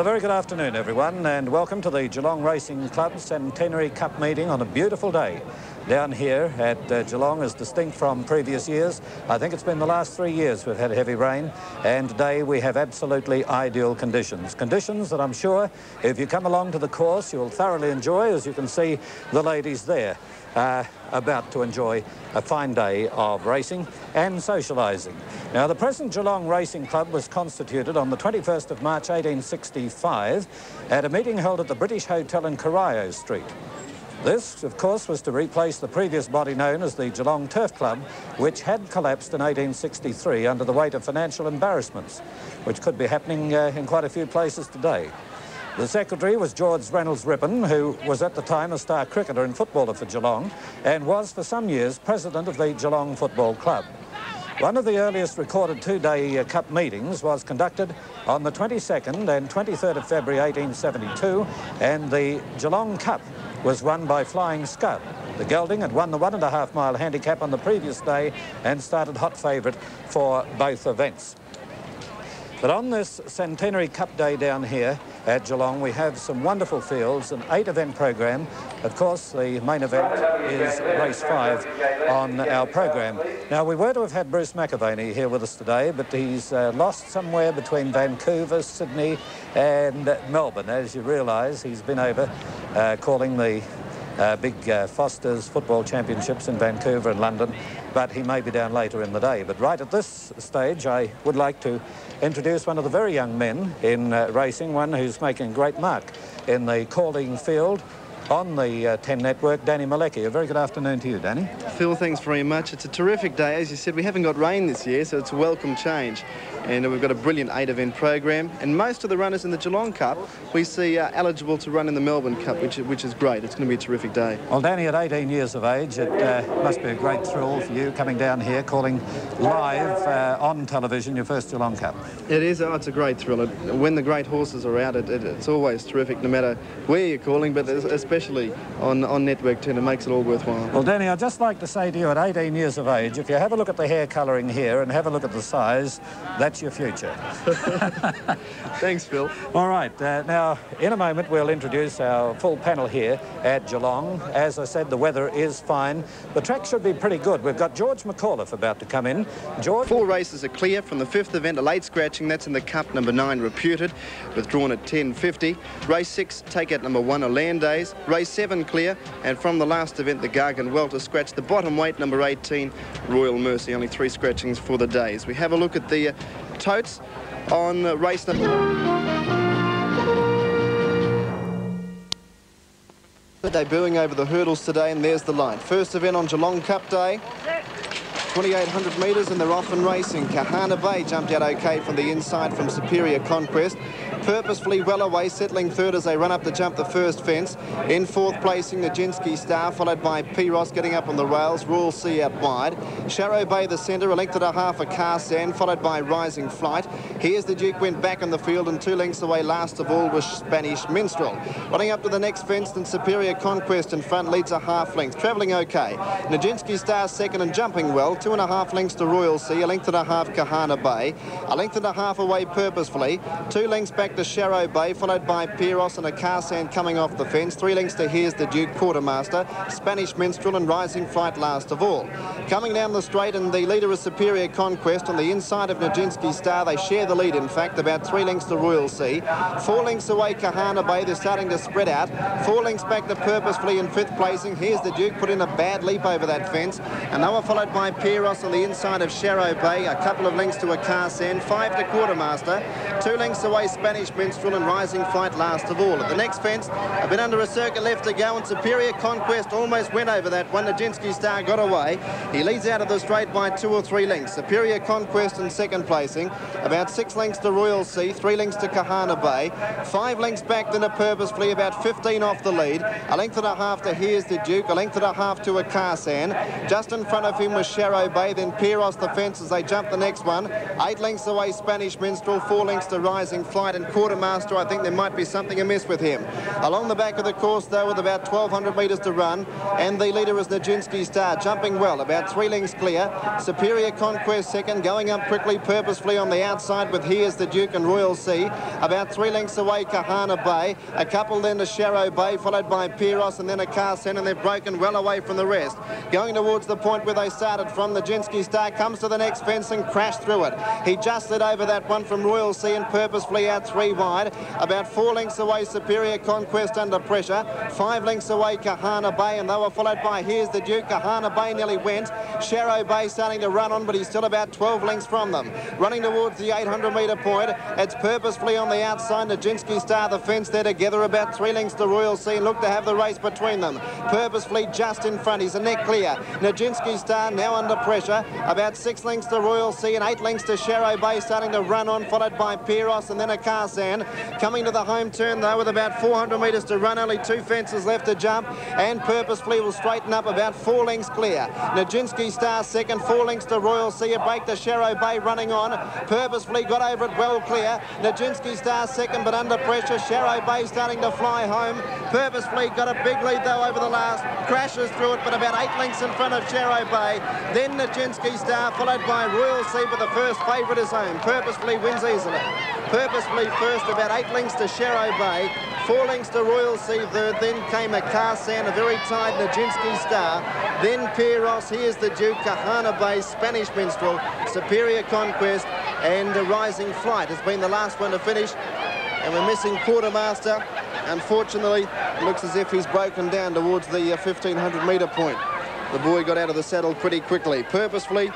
Well, a very good afternoon, everyone, and welcome to the Geelong Racing Club Centenary Cup meeting on a beautiful day down here at Geelong, as distinct from previous years. I think it's been the last 3 years we've had heavy rain, and today we have absolutely ideal conditions. Conditions that I'm sure if you come along to the course you'll thoroughly enjoy, as you can see the ladies there about to enjoy a fine day of racing and socialising. Now, the present Geelong Racing Club was constituted on the 21st of March 1865 at a meeting held at the British Hotel in Corio Street. This, of course, was to replace the previous body known as the Geelong Turf Club, which had collapsed in 1863 under the weight of financial embarrassments, which could be happening in quite a few places today. The secretary was George Reynolds Rippon, who was at the time a star cricketer and footballer for Geelong and was for some years president of the Geelong Football Club. One of the earliest recorded two-day cup meetings was conducted on the 22nd and 23rd of February 1872, and the Geelong Cup was won by Flying Scud. The gelding had won the 1.5 mile handicap on the previous day and started hot favourite for both events. But on this Centenary Cup day down here at Geelong, we have some wonderful fields, an 8-event program. Of course, the main event is race 5 on our program. Now, we were to have had Bruce McAvaney here with us today, but he's lost somewhere between Vancouver, Sydney and Melbourne. As you realise, he's been over calling the big Foster's football championships in Vancouver and London, but he may be down later in the day. But right at this stage, I would like to introduce one of the very young men in racing, one who's making a great mark in the calling field on the 10 network, Danny Malecki. A very good afternoon to you, Danny. Phil, thanks very much. It's a terrific day. As you said, we haven't got rain this year, so it's a welcome change. And we've got a brilliant 8-event program. And most of the runners in the Geelong Cup we see eligible to run in the Melbourne Cup, which is great. It's going to be a terrific day. Well, Danny, at 18 years of age, it must be a great thrill for you coming down here, calling live on television your first Geelong Cup. It is. Oh, it's a great thrill. When the great horses are out, it's always terrific, no matter where you're calling, but especially on Network 10, it makes it all worthwhile. Well, Danny, I'd just like to say to you, at 18 years of age, if you have a look at the hair colouring here and have a look at the size, that's your future. Thanks, Phil. All right, now, in a moment, we'll introduce our full panel here at Geelong. As I said, the weather is fine. The track should be pretty good. We've got George McAuliffe about to come in. George? 4 races are clear from the 5th event, a late scratching. That's in the Cup, number 9, Reputed, withdrawn at 10.50. Race 6, take out number 1, Orlandaise. Race 7, clear. And from the last event, the Gargan Welter scratch, the bottom weight, number 18, Royal Mercy. Only 3 scratchings for the days. We have a look at the totes on race number... Debuting over the hurdles today, and there's the line. First event on Geelong Cup Day. 2,800 metres, and they're off and racing. Kahana Bay jumped out okay from the inside from Superior Conquest. Purposefully well away, settling third as they run up to jump the first fence. In fourth placing, Nijinsky Star, followed by P. Ross getting up on the rails. Royal Sea out wide. Sharrow Bay the centre, a length and a half a Carsan, followed by Rising Flight. Here's the Duke, went back on the field, and 2 lengths away last of all was Spanish Minstrel. Running up to the next fence, then Superior Conquest in front leads a half length, travelling okay. Nijinsky Star second and jumping well. 2.5 lengths to Royal Sea, a length and a half Kahana Bay, a length and a half away Purposefully, 2 lengths back to Sharrow Bay, followed by Pieros and a Carsan coming off the fence. 3 lengths to Here's the Duke, Quartermaster, Spanish Minstrel and Rising Flight last of all. Coming down the straight, and the leader is Superior Conquest on the inside of Nijinsky Star. They share the lead, in fact, about 3 lengths to Royal Sea. 4 lengths away Kahana Bay, they're starting to spread out. 4 lengths back to Purposefully in 5th placing. Here's the Duke, put in a bad leap over that fence, and they were followed by Pieros on the inside of Sharrow Bay, a couple of lengths to a Carsan, 5 to Quartermaster, 2 lengths away Spanish Minstrel and Rising Flight last of all. At the next fence, a bit under a circuit left to go, and Superior Conquest almost went over that one. Nijinsky Star got away. He leads out of the straight by 2 or 3 lengths. Superior Conquest in 2nd placing, about 6 lengths to Royal Sea, 3 lengths to Kahana Bay, 5 lengths back then to Purposefully, about 15 off the lead, a length and a half to Here's the Duke, a length and a half to a Carsan. Just in front of him was Sharrow Bay, then Pieros the fence as they jump the next one. 8 lengths away Spanish Minstrel, 4 lengths to Rising Flight, and Quartermaster, I think there might be something amiss with him. Along the back of the course, though, with about 1,200 metres to run, and the leader is Nijinsky Star, jumping well, about 3 lengths clear. Superior Conquest second, going up quickly, Purposefully on the outside with Here's the Duke and Royal Sea. About 3 lengths away, Kahana Bay. A couple then to Sharrow Bay, followed by Pyros, and then a Carsen, and they're broken well away from the rest. Going towards the point where they started from, Nijinsky Star comes to the next fence and crashed through it. He just lit over that one from Royal Sea and Purposefully out 3 wide. About 4 lengths away, Superior Conquest under pressure. 5 lengths away, Kahana Bay, and they were followed by Here's the Duke. Kahana Bay nearly went. Sharrow Bay starting to run on, but he's still about 12 lengths from them. Running towards the 800-metre point, it's Purposefully on the outside. Nijinsky Star, the fence there together, about 3 lengths to Royal Sea, and look to have the race between them. Purposefully just in front. He's a neck clear. Nijinsky Star now under pressure. About 6 lengths to Royal Sea and 8 lengths to Sharrow Bay, starting to run on, followed by Pyros and then a Carsan. Coming to the home turn, though, with about 400 metres to run, only 2 fences left to jump, and Purposefully will straighten up about 4 lengths clear. Nijinsky Star second, 4 lengths to Royal Sea. A break to Sharrow Bay running on. Purposefully got over it well clear. Nijinsky Star second, but under pressure. Sharrow Bay starting to fly home. Purposefully got a big lead, though, over the last. Crashes through it, but about 8 lengths in front of Sharrow Bay. Then Nijinsky Star, followed by Royal Sea, but the first favourite is home. Purposefully wins easily. Purposefully first, about 8 lengths to Sharrow Bay. 4 lengths to Royal Sea third, then came a Carsan, a very tight Nijinsky Star, then Pyros, Here's the Duke, Kahana Bay, Spanish Minstrel, Superior Conquest, and Rising Flight has been the last one to finish, and we're missing Quartermaster. Unfortunately, it looks as if he's broken down towards the 1,500-metre point. The boy got out of the saddle pretty quickly. Purposefully.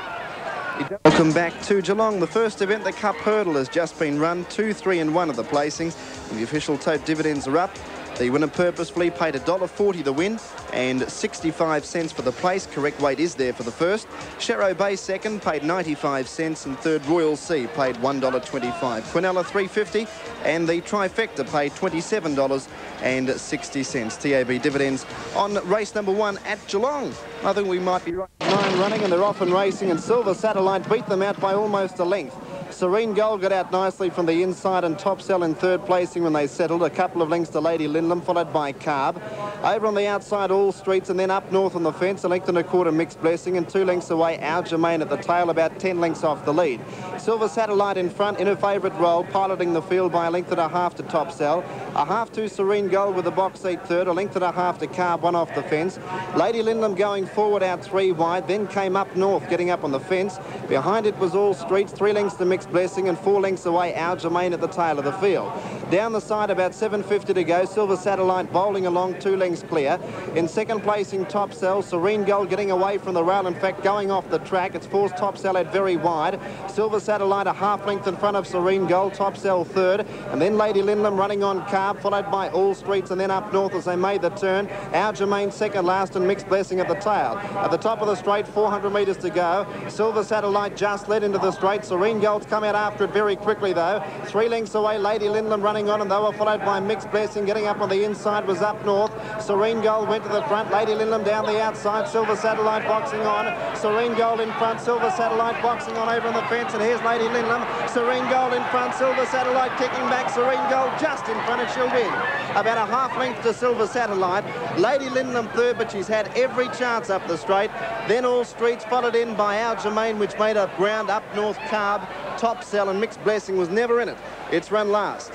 Welcome back to Geelong. The first event, the Cup Hurdle, has just been run. 2, 3 and 1 of the placings. And the official tote dividends are up. The winner Purposefully paid $1.40 to win and 65 cents for the place. Correct weight is there for the first. Sharrow Bay second, paid 95 cents, and third Royal Sea paid $1.25. Quinella $3.50, and the trifecta paid $27.60. TAB dividends on race number 1 at Geelong. I think we might be right. 9 running, and they're off and racing, and Silver Satellite beat them out by almost a length. Serene Gold got out nicely from the inside, and Top Cell in third placing when they settled. A couple of lengths to Lady Lindlam, followed by Carb. Over on the outside, All Streets, and then up north on the fence, a length and a quarter Mixed Blessing, and 2 lengths away, Our Germain at the tail, about 10 lengths off the lead. Silver Satellite in front in her favourite role, piloting the field by a length and a half to Top Cell. A half to Serene Gold with the box seat third, a length and a half to Carb, 1 off the fence. Lady Lindlam going forward out 3 wide, then came up north, getting up on the fence. Behind it was All Streets, 3 lengths to Mixed Blessing, and 4 lengths away, Our Germain at the tail of the field. Down the side, about 7.50 to go. Silver Satellite bowling along, 2 lengths clear. In second placing, Top Cell. Serene Gold getting away from the rail, in fact, going off the track. It's forced Top Cell out very wide. Silver Satellite a half length in front of Serene Gold. Top Cell third. And then Lady Lindlam running on Carb, followed by All Streets, and then up north as they made the turn. Our Germain second last, and Mixed Blessing at the tail. At the top of the straight, 400 metres to go. Silver Satellite just led into the straight. Serene Gold's come out after it very quickly, though. 3 lengths away, Lady Lindlam running on, and they were followed by Mixed Blessing. Getting up on the inside was up north. Serene Gold went to the front. Lady Lindlam down the outside. Silver Satellite boxing on. Serene Gold in front. Silver Satellite boxing on over on the fence, and here's Lady Lindlam. Serene Gold in front. Silver Satellite kicking back. Serene Gold just in front, and she'll win. About a half length to Silver Satellite. Lady Lindlam third, but she's had every chance up the straight. Then All Streets followed in by Our Germain, which made up ground. Up north, Carb, Top Cell, and Mixed Blessing was never in it. It's run last.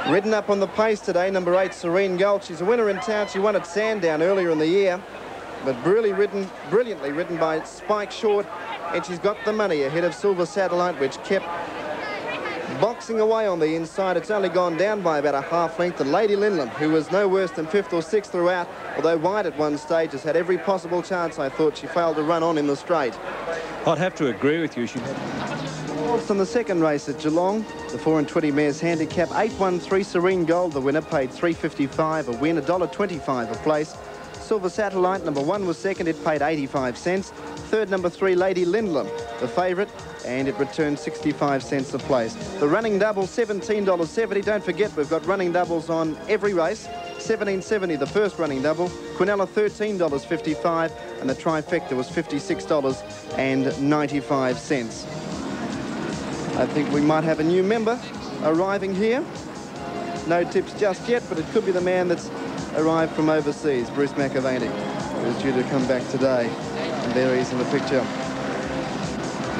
Ridden up on the pace today, number 8, Serene Gold. She's a winner in town. She won at Sandown earlier in the year, but brilliantly ridden by Spike Short, and she's got the money ahead of Silver Satellite, which kept boxing away on the inside. It's only gone down by about a half length, and Lady Lindlam, who was no worse than 5th or 6th throughout, although wide at one stage, has had every possible chance. I thought she failed to run on in the straight. I'd have to agree with you. In the second race at Geelong, the 4 and 20 mares handicap, 813 Serene Gold, the winner, paid $3.55 a win, $1.25 a place. Silver Satellite, number 1, was second. It paid 85 cents. Third, number 3, Lady Lindlam, the favourite, and it returned 65 cents a place. The running double, $17.70. Don't forget, we've got running doubles on every race. $17.70 the first running double. Quinella $13.55, and the trifecta was $56.95. I think we might have a new member arriving here. No tips just yet, but it could be the man that's arrived from overseas, Bruce McAvaney, who is due to come back today. And there he is in the picture.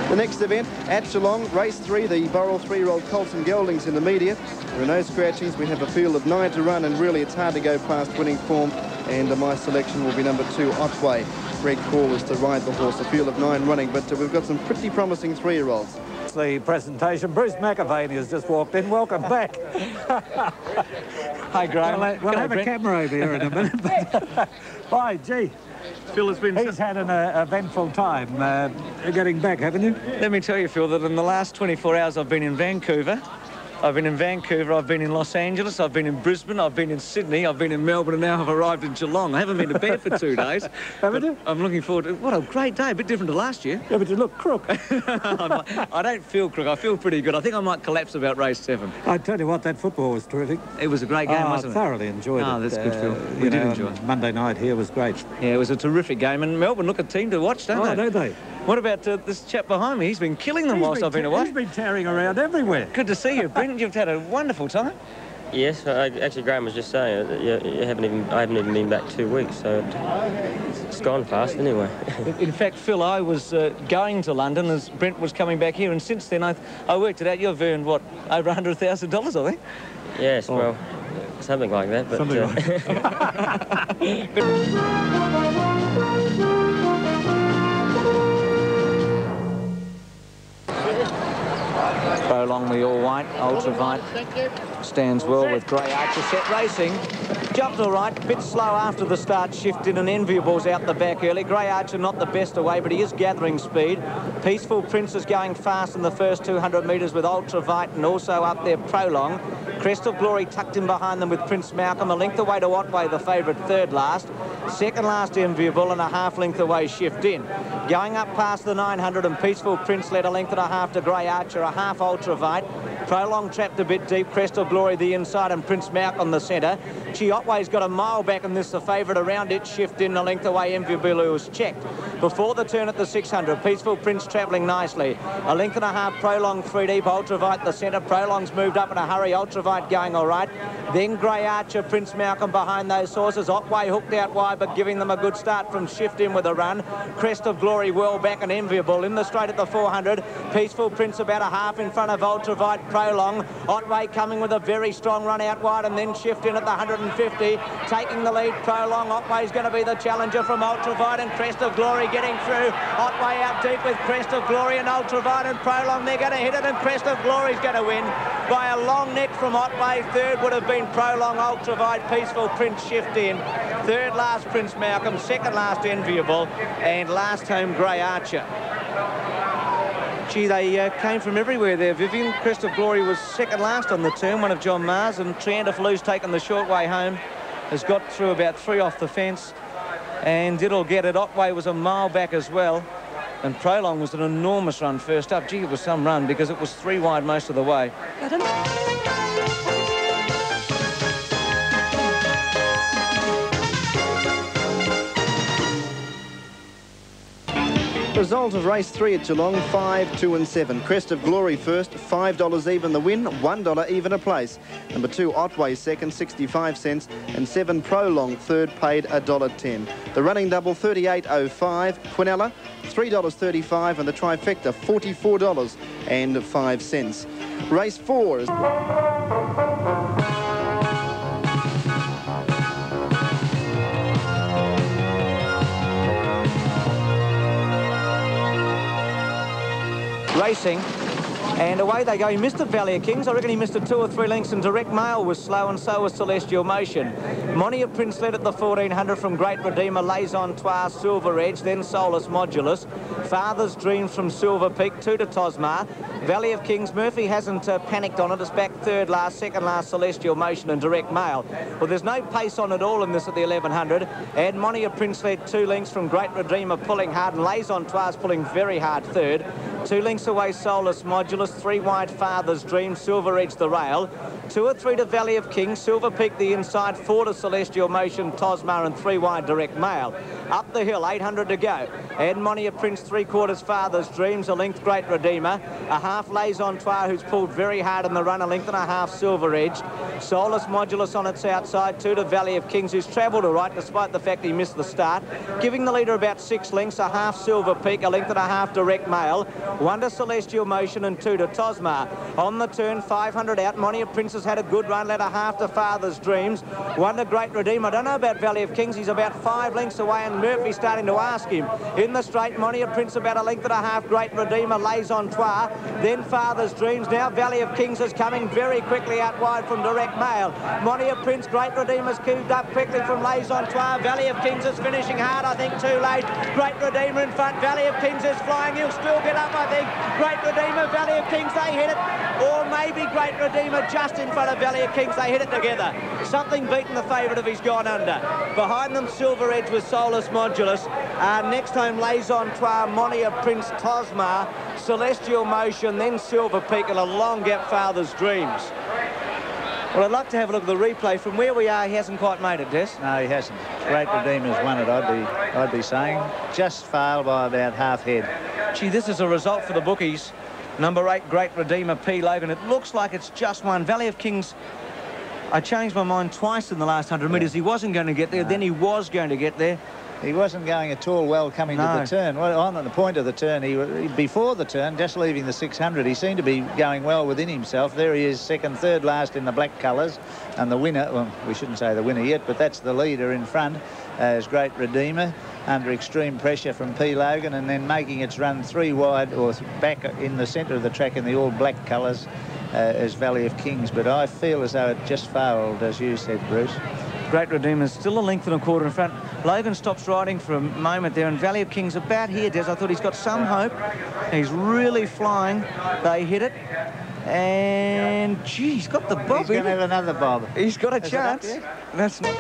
The next event at Geelong, race 3, the Burrell 3-year-old Colton Gelding's intermediate. There are no scratchings. We have a field of 9 to run, and really it's hard to go past winning form. And my selection will be number 2, Otway. Greg Call is to ride the horse, a field of 9 running, but we've got some pretty promising 3-year-olds. The presentation. Bruce McAvaney has just walked in. Welcome back. Hi, Graham. We'll have a camera over here in a minute. Bye, gee. Phil has been... He's had an eventful time getting back, haven't you? Let me tell you, Phil, that in the last 24 hours I've been in Vancouver. I've been in Los Angeles, I've been in Brisbane, I've been in Sydney, I've been in Melbourne, and now I've arrived in Geelong. I haven't been to bed for 2 days. Haven't you? I'm looking forward to... What a great day, a bit different to last year. Yeah, but you look crook. I don't feel crook, I feel pretty good. I think I might collapse about race 7. I tell you what, that football was terrific. It was a great game, wasn't it? I thoroughly enjoyed it. Oh, that's good, Phil. We did enjoy it. Monday night here was great. Yeah, it was a terrific game, and Melbourne look a team to watch, don't they? Don't they? What about this chap behind me? He's been killing them whilst I've been away. He's been tearing around everywhere. Good to see you, Brent. You've had a wonderful time. Yes, actually Graham was just saying that I haven't even been back 2 weeks, so it's gone fast anyway. In fact, Phil, I was going to London as Brent was coming back here, and since then I worked it out. You've earned, what, over $100,000, I think? Yes, well, something like that. But, something like that. Prolong the all-white, ultra-white, stands well with Grey Archer set racing. Jumped all right, bit slow after the start, shift in, and Enviable's out the back early. Grey Archer not the best away, but he is gathering speed. Peaceful Prince is going fast in the first 200 metres with Ultravite, and also up there Prolong. Crest of Glory tucked in behind them with Prince Malcolm, a length away to Otway, the favourite, third last. Second last Enviable, and a half length away Shift In. Going up past the 900, and Peaceful Prince led a length and a half to Grey Archer, a half Ultravite. Prolong trapped a bit deep, Crest of Glory the inside, and Prince Malcolm the centre. Otway's got a mile back, and this the favourite around it. Shift In, a length away Enviable, who was checked. Before the turn at the 600, Peaceful Prince travelling nicely. A length and a half Prolong 3 deep, Ultravite the centre. Prolong's moved up in a hurry, Ultravite going all right. Then Grey Archer, Prince Malcolm behind those horses. Otway hooked out wide, but giving them a good start from Shift In with a run. Crest of Glory well back and Enviable. In the straight at the 400, Peaceful Prince about a half in front of Ultravite Prolong. Otway coming with a very strong run out wide, and then Shift In at the 150. Taking the lead, Prolong. Otway's going to be the challenger from Ultravite, and Crest of Glory getting through. Otway out deep with Crest of Glory and Ultravite and Prolong. They're going to hit it, and Crest of Glory's going to win by a long neck from Otway. Third would have been Prolong, Ultravite, Peaceful Prince, Shift In. Third last Prince Malcolm, second last Enviable, and last home Grey Archer. Gee, they came from everywhere there, Vivian. Crest of Glory was second last on the turn, one of John Mars, and Triandafilou's taken the short way home. Has got through about 3 off the fence, and it'll get it. Otway was a mile back as well, and Prolong was an enormous run first up. Gee, it was some run because it was 3 wide most of the way. Result of race 3 at Geelong, 5, 2 and 7. Crest of Glory first, $5 even the win, $1 even a place. Number 2, Otway second, 65 cents, and 7 Prolong third, paid $1.10. The running double, $38.05. Quinella, $3.35, and the trifecta, $44.05. Race 4 is... Racing, and away they go. He missed it, Valley of Kings. I reckon he missed it 2 or 3 lengths, and Direct Mail was slow, and so was Celestial Motion. Monia Prince led at the 1400 from Great Redeemer, Laison Trois, Silver Edge, then Solus Modulus. Father's Dreams from Silver Peak, 2 to Tosmar. Valley of Kings, Murphy hasn't panicked on it. It's back third last, second last Celestial Motion and Direct Mail. Well, there's no pace on at all in this at the 1100. And Monia Prince led 2 lengths from Great Redeemer, pulling hard, and Laison Trois pulling very hard third. 2 lengths away, Solus Modulus. 3 wide, Father's Dream. Silver Edge the rail. 2 or 3 to Valley of Kings. Silver Peak the inside. 4 to Celestial Motion, Tosma, and 3 wide, Direct Mail. Up the hill, 800 to go. Edmonia Prince, 3/4 Father's Dreams. A length, Great Redeemer. A half, Les Antois, who's pulled very hard in the run. A length and a half, Silver Edge. Solus Modulus on its outside. 2 to Valley of Kings, who's travelled all right despite the fact he missed the start. Giving the leader about 6 lengths. A half, Silver Peak. A length and a half, Direct Mail. 1 to Celestial Motion and 2 to Tosma. On the turn, 500 out. Monia Prince has had a good run. Led a half to Father's Dreams. 1 to Great Redeemer. I don't know about Valley of Kings. He's about 5 lengths away, and Murphy's starting to ask him. In the straight, Monia Prince about a length and a half. Great Redeemer, Les Antois. Then Father's Dreams. Now Valley of Kings is coming very quickly out wide from Direct Mail. Monia Prince, Great Redeemer's cubed up quickly from Les Antois. Valley of Kings is finishing hard, I think too late. Great Redeemer in front. Valley of Kings is flying. He'll still get up, I think. Great Redeemer, Valley of Kings, they hit it. Or maybe Great Redeemer just in front of Valley of Kings. They hit it together. Something beaten the favourite if he's gone under. Behind them, Silver Edge with Solus Modulus. Next home, Les Antois, Monia Prince, Tosma, Celestial Motion, then Silver Peak, and a long gap, Father's Dreams. Well, I'd like to have a look at the replay. From where we are, he hasn't quite made it, Des. No, he hasn't. Great Redeemer's won it, I'd be saying. Just failed by about half head. Gee, this is a result for the bookies. Number 8, Great Redeemer, P. Logan. It looks like it's just one. Valley of Kings, I changed my mind twice in the last 100 metres. He wasn't going to get there, then he was going to get there. He wasn't going at all well coming to the turn. Well, on the point of the turn, before the turn, just leaving the 600, he seemed to be going well within himself. There he is, second, third last in the black colours. And the winner, well, we shouldn't say the winner yet, but that's the leader in front, as Great Redeemer, under extreme pressure from P. Logan, and then making its run 3 wide, or back in the centre of the track in the all black colours, as Valley of Kings. But I feel as though it just failed, as you said, Bruce. Great Redeemer still a length and a quarter in front. Logan stops riding for a moment there, and Valley of Kings about here, Des. I thought he's got some hope. He's really flying. They hit it. And, gee, he's got the bob. He's going to have another bob. He's got a chance. That's not...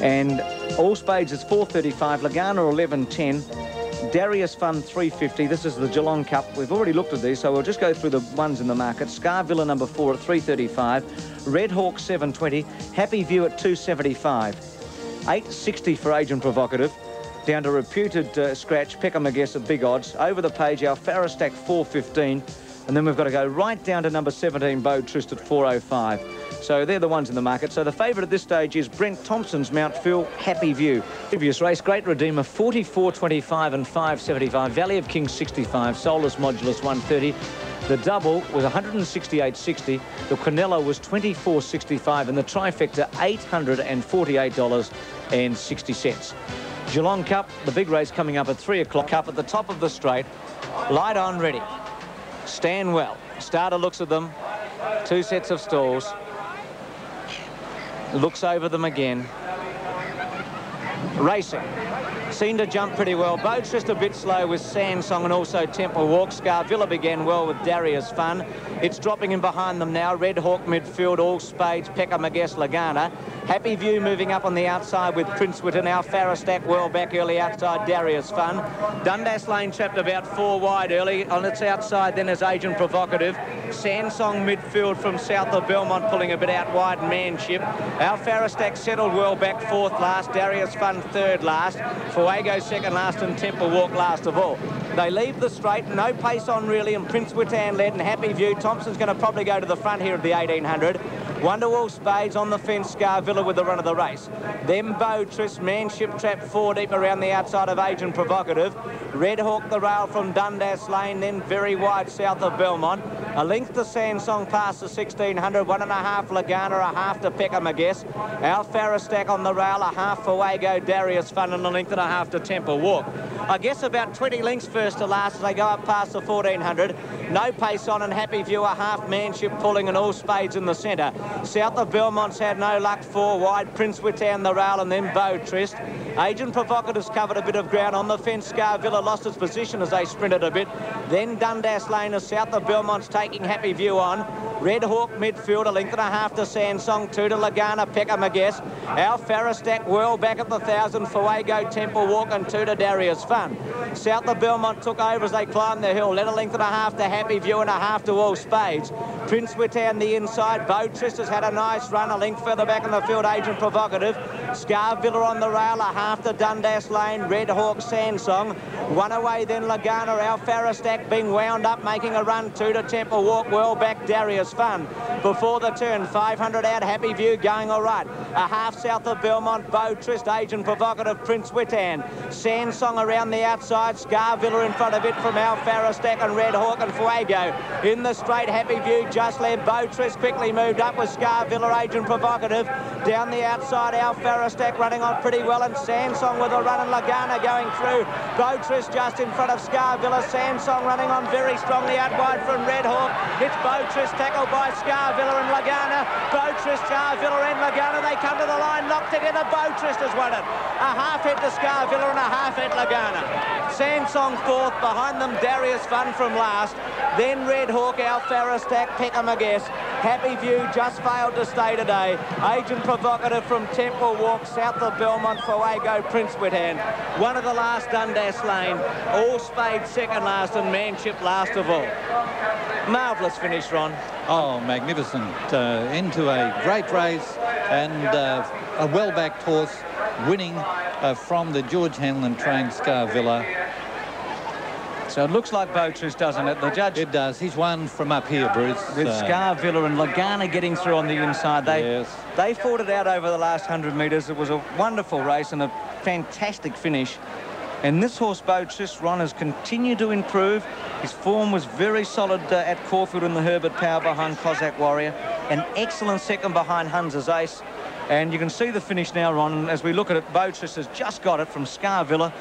And All Spades is 4.35, Lagana 11.10. Darius Fun 3.50. This is the Geelong Cup. We've already looked at these, so we'll just go through the ones in the market. Scar Villa number 4 at 3.35. Red Hawk 7.20. Happy View at 2.75. 8.60 for Agent Provocative. Down to reputed scratch, Peckham, I guess, at big odds. Over the page, our Farristack 4.15. And then we've got to go right down to number 17, Beau Trist at 4.05. So they're the ones in the market. So the favourite at this stage is Brent Thompson's Mount Phil Happy View. Previous race, Great Redeemer 44.25 and 5.75. Valley of Kings 65. Solus Modulus 130. The double was 168.60. The Quinella was 24.65, and the trifecta $848.60. Geelong Cup, the big race coming up at 3 o'clock. Up at the top of the straight. Light on, ready. Stand well. Starter looks at them. 2 sets of stalls. Looks over them again. Racing. Seen to jump pretty well. Boat's just a bit slow with Sansong and also Temple Walk. Scarvilla began well with Darius Fun. It's dropping in behind them now. Red Hawk midfield, All Spades, Peckham, Maguess, Lagana. Happy View moving up on the outside with Prince Witten. Our Farristack well back early outside Darius Fun. Dundas Lane trapped about 4 wide early. On its outside then is Agent Provocative. Sansong midfield from south of Belmont pulling a bit out wide, Manship. Our Farristack settled well back 4th last. Darius Fun 3rd last. Fuego 2nd last and Temple Walk last of all. They leave the straight, no pace on really, and Prince Witten led and Happy View. Thompson's going to probably go to the front here of the 1800. Wonderwall Spades on the fence, Scarvilla with the run of the race. Then Beau Trist, Manship trap 4 deep around the outside of Agent Provocative. Red Hawk the rail from Dundas Lane, then very wide south of Belmont. A length to Sansong past the 1600, 1.5 Lagana, a half to Peckham, I guess. Our Farristack on the rail, a half for Fuego, Darius Fun, and a length and a half to Temple Walk. I guess about 20 lengths first to last as they go up past the 1400. No pace on and Happy View, a half Manship pulling and All Spades in the centre. South of Belmont's had no luck, 4 wide. Prince Witten the rail and then Beau Trist. Agent Provocative's covered a bit of ground on the fence. Scarvilla lost its position as they sprinted a bit. Then Dundas Lane as south of Belmont's taking Happy View on. Red Hawk midfield, a length and a half to Sansong, 2 to Lagana, Peckham, I guess. Our Farristac Whirl back at the 1,000, Fuego, Temple Walk, and 2 to Darius Fun. South of Belmont took over as they climbed the hill, led a length and a half to Happy View and a half to All Spades. Prince Witan the inside, Beau Trist has had a nice run, a length further back in the field, Agent Provocative. Scarvilla on the rail, a half to Dundas Lane, Red Hawk, Sansong. One away then Lagana, our Farristac being wound up, making a run, 2 to Temple Walk, well back Darius Fun. Before the turn, 500 out, Happy View going all right. A half south of Belmont, Beau Trist, Agent Provocative, Prince Witan. Sansong around the outside, Scarvilla in front of it from our Farristac and Red Hawk and Fuego. In the straight, Happy View just led. Beau Trist quickly moved up with Scarvilla, Agent Provocative. Down the outside, our Farristac running on pretty well, and Sansong with a run, and Lagana going through. Beau Trist just in front of Scarvilla. Sansong running on very strongly out wide from Red Hawk. It's Beau Trist tackled by Scarvilla and Lagana. Beau Trist, Scarvilla and Lagana. They come to the line, knocked together. Beau Trist has won it. A half hit to Scarvilla and a half hit Lagana. Sansong fourth, behind them Darius Fun from last. Then Red Hawk, our Farristac, Peckham, I guess. Happy View just failed to stay today. Agent Provocative from Temple Walk, south of Belmont, Fuego, Prince Witan. One of the last, Dundas Lane. All Spades second last, and Manship last of all. Marvellous finish, Ron. Oh, magnificent. Into a great race, and a well-backed horse winning from the George Hanlon trained Scarvilla. So it looks like Beau Trist, doesn't it? The judge... It does. He's won from up here, Bruce. With Scarvilla and Lagana getting through on the inside. They fought it out over the last 100 metres. It was a wonderful race and a fantastic finish. And this horse, Beau Trist, Ron, has continued to improve. His form was very solid at Caulfield in the Herbert Power behind Cossack Warrior. An excellent second behind Hunter's Ace. And you can see the finish now, Ron. And as we look at it, Beau Trist has just got it from Scarvilla,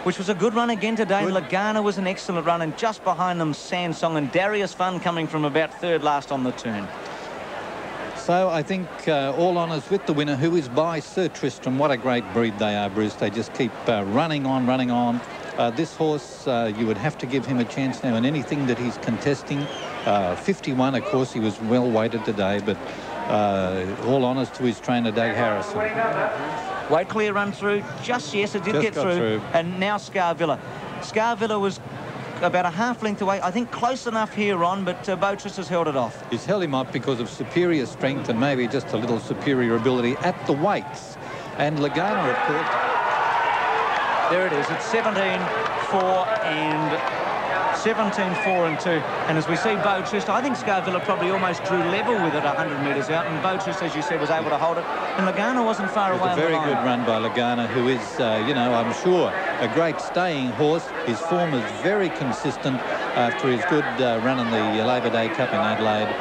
which was a good run again today. Good. Lagana was an excellent run, and just behind them, Sansong and Darius Fun coming from about third last on the turn. So I think all honours with the winner, who is by Sir Tristram. What a great breed they are, Bruce. They just keep running on, running on. This horse, you would have to give him a chance now in anything that he's contesting. 51, of course, he was well weighted today, but all honours to his trainer, Doug Harrison. Weight clear run through. Just, yes, it did get through. And now Scarvilla. Scarvilla was about a half length away. I think close enough here, Ron, but Beau Trist has held it off. He's held him up because of superior strength and maybe just a little superior ability at the weights. And Lagana, of course. There it is. It's 17-4 and 17-4 and 2. And as we see Beau Trist, I think Scarvilla probably almost drew level with it 100 metres out. And Beau Trist, as you said, was able to hold it. And Lagana wasn't far away. A very good run by Lagana, who is, you know, I'm sure, a great staying horse. His form is very consistent after his good run in the Labor Day Cup in Adelaide.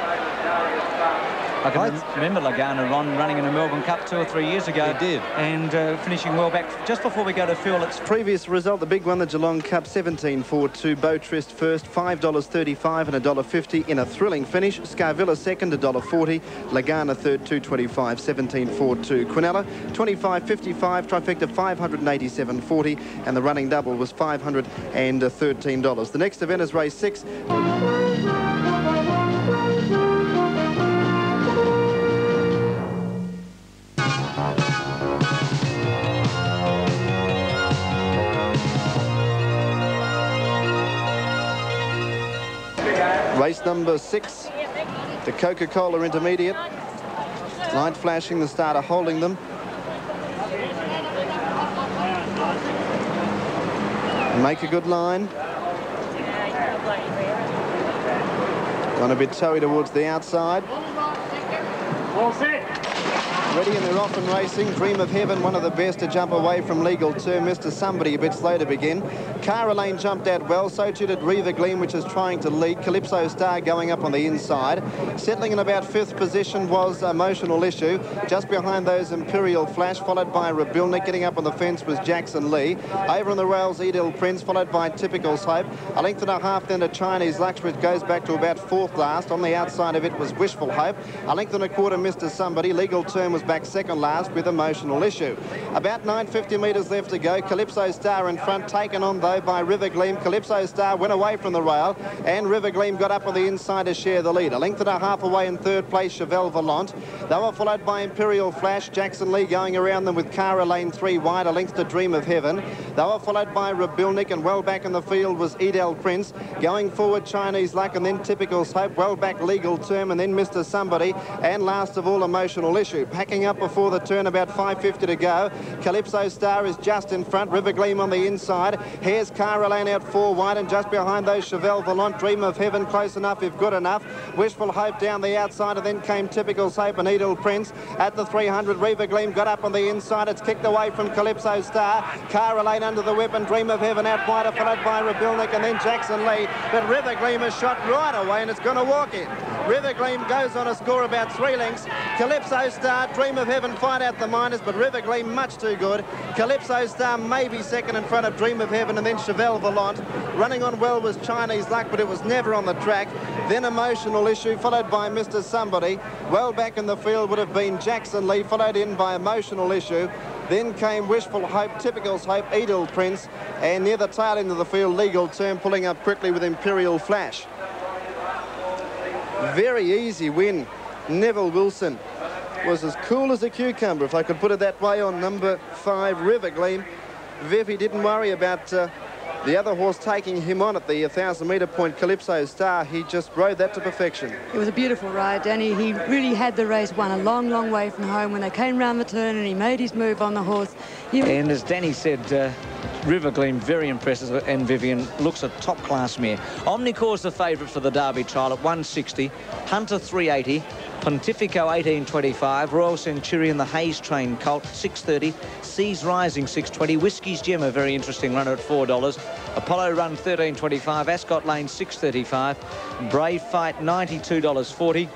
I can remember Lagana, Ron, running in a Melbourne Cup 2 or 3 years ago. He did. And finishing well back. Just before we go to Phil, it's... Previous result, the big one, the Geelong Cup, 17-4-2. Beau Trist first, $5.35 and $1.50 in a thrilling finish. Scarvilla second, $1.40. Lagana third, $2.25, 17-4-2. Quinella, 25.55. Trifecta, $587.40. And the running double was $513. The next event is race 6. Race number 6, the Coca-Cola Intermediate. Light flashing, the starter holding them. Make a good line. Gone a bit toey towards the outside. All set. Ready, and they're off and racing. Dream of Heaven, one of the best to jump away from Legal Term. Mr. Somebody a bit slow to begin. Cara Lane jumped out well. So too did Reva Gleam, which is trying to lead. Calypso Star going up on the inside. Settling in about 5th position was Emotional Issue. Just behind those, Imperial Flash, followed by Rabilnik. Getting up on the fence was Jackson Lee. Over on the rails, Edel Prince, followed by Typical Hope. A length and a half then to Chinese Lux, which goes back to about 4th last. On the outside of it was Wishful Hope. A length and a quarter, Mr. Somebody. Legal Term was back second last with Emotional Issue. About 950 metres left to go. Calypso Star in front, taken on though though, by River Gleam. Calypso Star went away from the rail, and River Gleam got up on the inside to share the lead. A length and a half away in third place, Chevelle Volant. They were followed by Imperial Flash. Jackson Lee going around them with Cara Lane 3 wide, a length to Dream of Heaven. They were followed by Rabilnik, and well back in the field was Edel Prince. Going forward, Chinese Luck, and then Typical Hope. Well back, Legal Term, and then Mr. Somebody. And last of all, Emotional Issue. Packing up before the turn, about 5.50 to go. Calypso Star is just in front. River Gleam on the inside. Here's Cara Lane out 4 wide, and just behind those, Chevelle Volant, Dream of Heaven, close enough if good enough. Wishful Hope down the outside, and then came Typical Hope and Edel Prince. At the 300, River Gleam got up on the inside. It's kicked away from Calypso Star. Cara Lane under the whip, and Dream of Heaven out wider, followed by Rabilnik and then Jackson Lee. But River Gleam has shot right away, and it's going to walk in. River Gleam goes on a score about 3 lengths. Calypso Star, Dream of Heaven fight out the minors, but River Gleam much too good. Calypso Star maybe second in front of Dream of Heaven, and then Chevelle Volant. Running on well was Chinese Luck, but it was never on the track. Then Emotional Issue, followed by Mr. Somebody. Well back in the field would have been Jackson Lee, followed in by Emotional Issue. Then came Wishful Hope, Typical Hope, Edel Prince, and near the tail end of the field, Legal Term pulling up quickly with Imperial Flash. Very easy win. Neville Wilson was as cool as a cucumber, if I could put it that way, on number 5, River Gleam. Vivi didn't worry about the other horse taking him on at the 1,000-metre point, Calypso Star. He just rode that to perfection. It was a beautiful ride, Danny. He really had the race won a long, long way from home when they came round the turn and he made his move on the horse. And as Danny said, River Gleam very impressive, and Vivian looks a top-class mare. Omnicore's the favourite for the Derby trial at 160, Hunter 380, Pontifico 1825, Royal Centurion, the Hayes Train Colt 630, Seas Rising 620, Whiskey's Gem, a very interesting runner at $4, Apollo Run 1325, Ascot Lane 635, Brave Fight $92.40,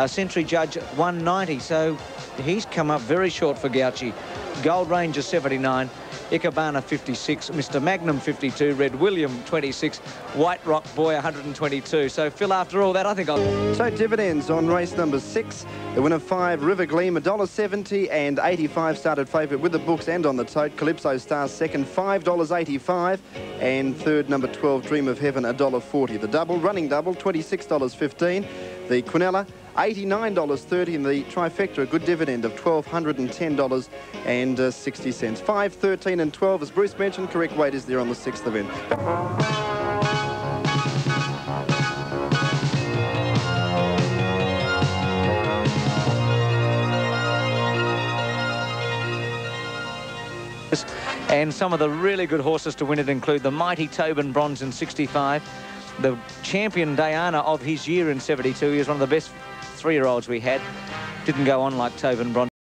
Century Judge 190, so he's come up very short for Gauchi. Gold Ranger 79, Ikebana 56, Mr. Magnum 52, Red William 26, White Rock Boy 122. So, Phil, after all that, I think I'll... So, dividends on race number 6. The winner 5, River Gleam, $1.70 and 85 started favourite with the books and on the tote. Calypso Star second, $5.85, and third, number 12, Dream of Heaven, $1.40. The double, running double, $26.15. The Quinella, $89.30, and the trifecta, a good dividend of $1,210.60. 5, 13 and 12, as Bruce mentioned, correct weight is there on the 6th event. And some of the really good horses to win it include the Mighty Tobin Bronze in 65, the champion Diana of his year in 72. He was one of the best 3-year-olds we had. Didn't go on like Tobin Bronze.